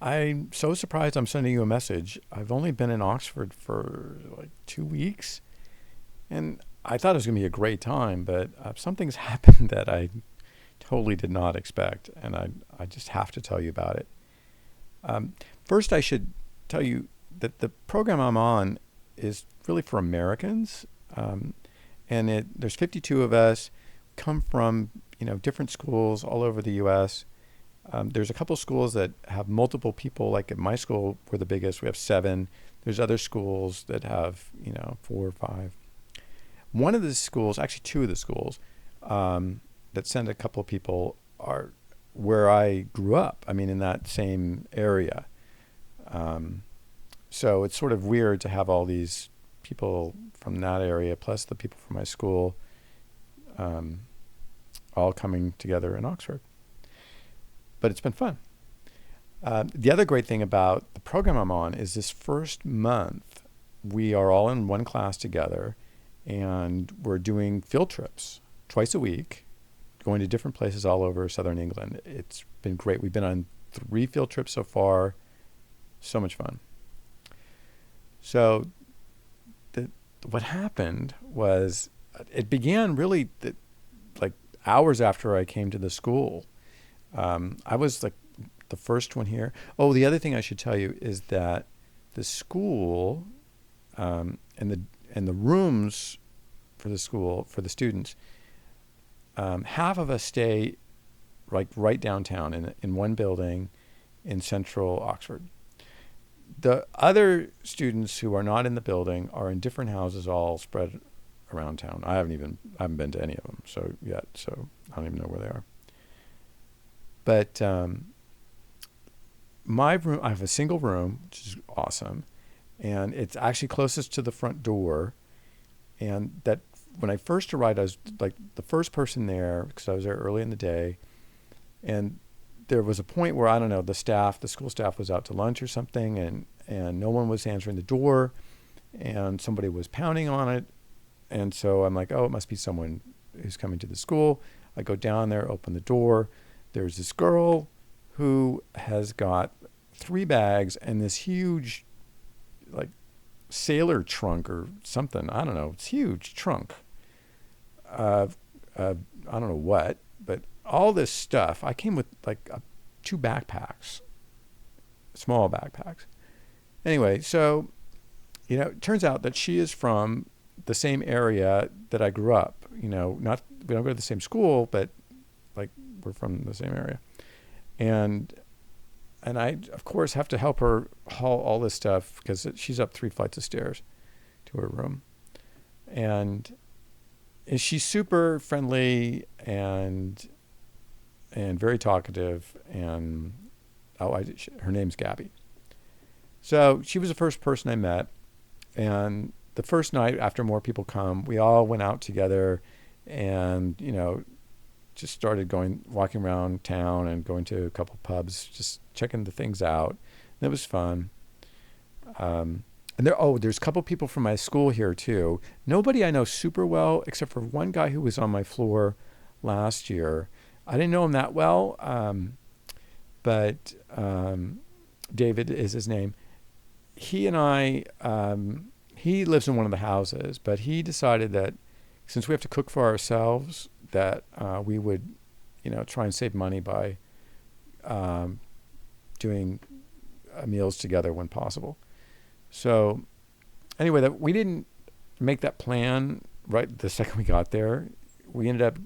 I'm so surprised I'm sending you a message. I've only been in Oxford for like 2 weeks, and I thought it was going to be a great time, but something's happened that I totally did not expect, and I just have to tell you about it. Um, First, I should tell you that the program I'm on is really for Americans, um, and there's 52 of us, come from different schools all over the U.S. There's a couple schools that have multiple people. Like at my school, we're the biggest. We have 7. There's other schools that have 4 or 5. One of the schools, actually 2 of the schools, that send a couple of people are where I grew up. I mean, in that same area. Um, so it's sort of weird to have all these people from that area plus the people from my school, um, all coming together in Oxford. But it's been fun. The other great thing about the program I'm on is this first month, we are all in one class together, and we're doing field trips twice a week, going to different places all over southern England. It's been great. We've been on 3 field trips so far. So much fun. So what happened was it began really like hours after I came to the school. I was like the first one here. Oh, the other thing I should tell you is that the school, and the rooms for the school for the students, half of us stay like right downtown in one building in central Oxford. The other students who are not in the building are in different houses all spread around town. I haven't been to any of them yet, so I don't even know where they are. But my room, I have a single room, which is awesome, and it's actually closest to the front door. And that when I first arrived, I was like the first person there because I was there early in the day, and there was a point where, I don't know, the school staff was out to lunch or something, and no one was answering the door, and somebody was pounding on it. And so I'm like, oh, it must be someone who's coming to the school. I go down there, open the door. There's this girl who has got 3 bags and this huge, like, sailor trunk or something. I don't know. It's huge trunk. I don't know what, but all this stuff. I came with like 2 backpacks, small backpacks. Anyway, so it turns out that she is from the same area that I grew up. Not we don't go to the same school, but like we're from the same area, and I of course have to help her haul all this stuff because she's up 3 flights of stairs to her room, and she's super friendly and very talkative, and her name's Gabby. So she was the first person I met, and the first night after more people come, we all went out together, and just started walking around town and going to a couple pubs, just checking the things out. And it was fun. And there's a couple people from my school here too. Nobody I know super well except for one guy who was on my floor last year. I didn't know him that well, but David is his name. He and I, he lives in one of the houses, but he decided that since we have to cook for ourselves, that we would, try and save money by doing meals together when possible. So anyway, that we didn't make that plan right the second we got there. We ended up,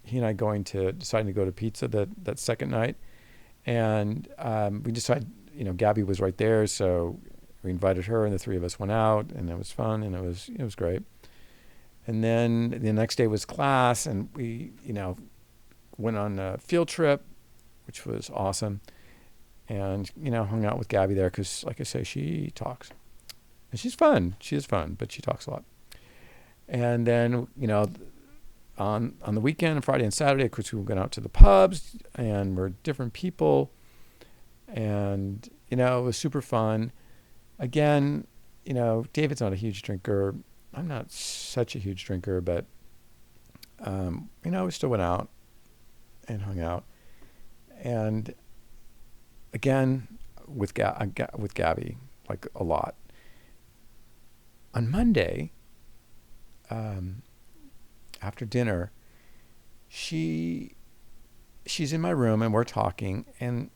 he and I deciding to go to pizza that second night. And we decided, Gabby was right there, so we invited her, and the 3 of us went out, and it was fun, and it was great. And then the next day was class, and we, went on a field trip, which was awesome, and hung out with Gabby there because, like I say, she talks, and she's fun. She is fun, but she talks a lot. And then on the weekend, Friday and Saturday, of course, we went out to the pubs, and we're different people, and it was super fun. Again, David's not a huge drinker. I'm not such a huge drinker, but we still went out and hung out. And again, with Gabby, like a lot. On Monday, after dinner, she's in my room and we're talking, and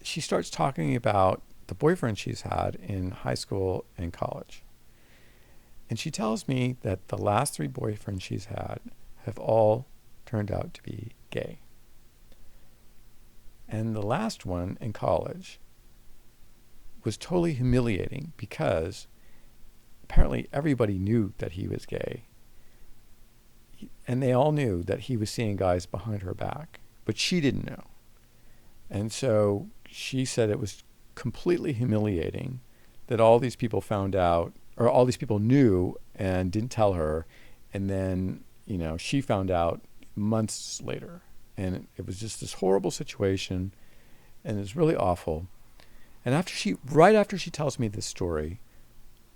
she starts talking about the boyfriend she's had in high school and college. And she tells me that the last 3 boyfriends she's had have all turned out to be gay. And the last one in college was totally humiliating because apparently everybody knew that he was gay. And they all knew that he was seeing guys behind her back, but she didn't know. And so she said it was completely humiliating that all these people found out, or all these people knew and didn't tell her. And then, she found out months later. And it was just this horrible situation. And it was really awful. And right after she tells me this story,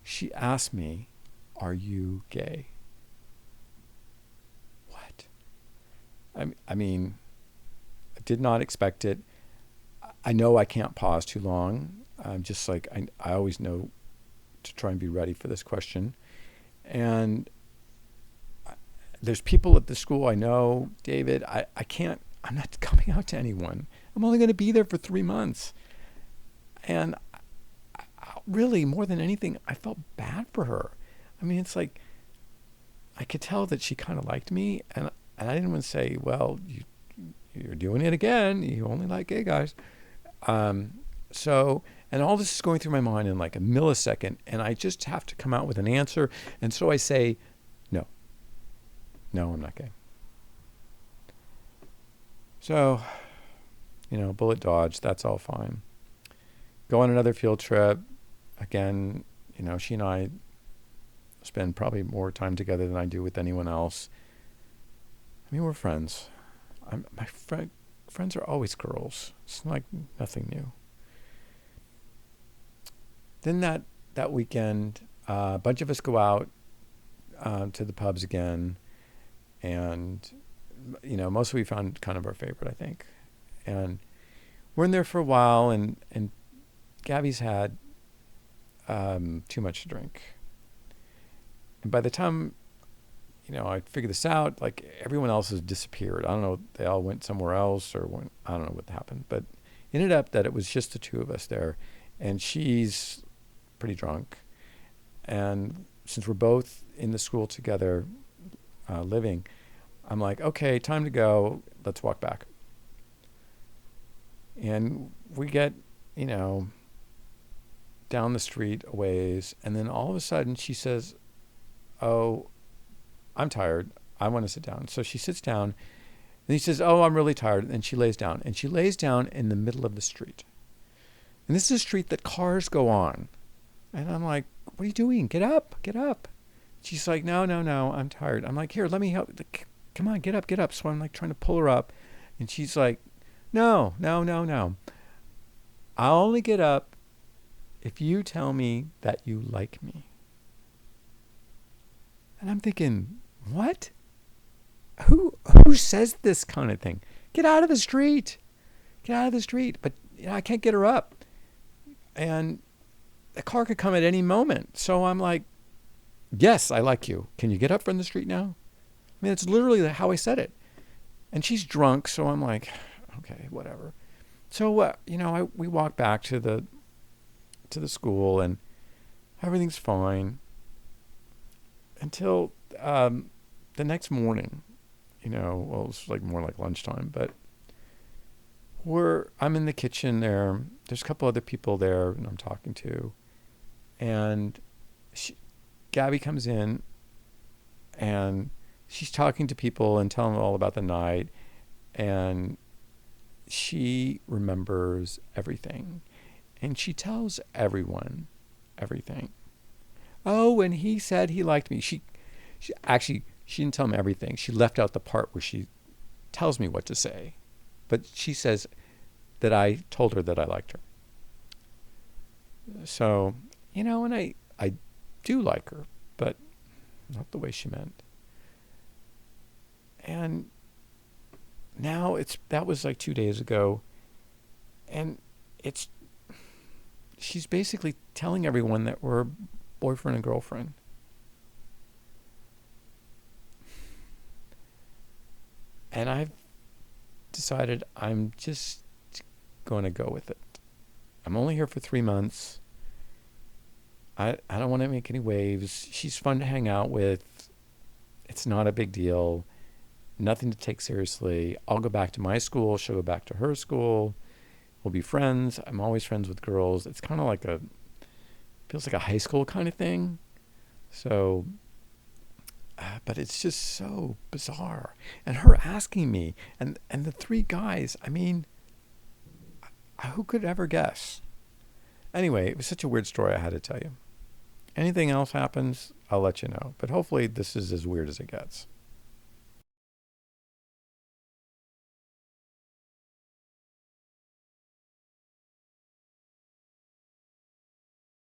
she asked me, "Are you gay?" What? I mean, I did not expect it. I know I can't pause too long. I'm just like, I always know to try and be ready for this question. And there's people at the school I know, David, I'm not coming out to anyone. I'm only going to be there for 3 months. And really, more than anything, I felt bad for her. I mean, it's like, I could tell that she kind of liked me, and I didn't want to say, well, you're doing it again. You only like gay guys. And all this is going through my mind in like a millisecond, and I just have to come out with an answer. And so I say, no, I'm not gay. So, bullet dodged. That's all fine. Go on another field trip. Again, she and I spend probably more time together than I do with anyone else. I mean, we're friends. Friends are always girls. It's like nothing new. Then that weekend, a bunch of us go out to the pubs again, and mostly we found kind of our favorite, I think. And we're in there for a while, and Gabby's had too much to drink. And by the time, I figured this out, like everyone else has disappeared. I don't know, they all went somewhere else I don't know what happened, but it ended up that it was just the 2 of us there, and she's pretty drunk. And since we're both in the school together, living, I'm like, okay, time to go. Let's walk back. And we get, down the street a ways, and then all of a sudden she says, "Oh, I'm tired. I want to sit down." So she sits down, and he says, "Oh, I'm really tired." And she lays down. And she lays down in the middle of the street. And this is a street that cars go on. And I'm like, "What are you doing? Get up, get up." She's like, no, I'm tired. I'm like, "Here, let me help. Come on, get up. So I'm like trying to pull her up. And she's like, no. I'll only get up if you tell me that you like me." And I'm thinking, what? Who says this kind of thing? Get out of the street. But I can't get her up. And a car could come at any moment. So I'm like, "Yes, I like you. Can you get up from the street now?" I mean, it's literally how I said it. And she's drunk, so I'm like, okay, whatever. So, we walk back to the school, and everything's fine until the next morning. It's like more like lunchtime, but I'm in the kitchen there. There's a couple other people there and I'm talking to, and Gabby comes in, and she's talking to people and telling them all about the night, and she remembers everything, and she tells everyone everything. "Oh, and he said he liked me." She didn't tell him everything. She left out the part where she tells me what to say, but she says that I told her that I liked her. So, and I do like her, but not the way she meant. And now that was like 2 days ago, and it's she's basically telling everyone that we're boyfriend and girlfriend. And I've decided I'm just going to go with it. I'm only here for 3 months. I don't want to make any waves. She's fun to hang out with. It's not a big deal. Nothing to take seriously. I'll go back to my school. She'll go back to her school. We'll be friends. I'm always friends with girls. It's kind of like feels like a high school kind of thing. So, but it's just so bizarre. And her asking me, and the 3 guys, I mean, who could ever guess? Anyway, it was such a weird story I had to tell you. Anything else happens, I'll let you know. But hopefully this is as weird as it gets.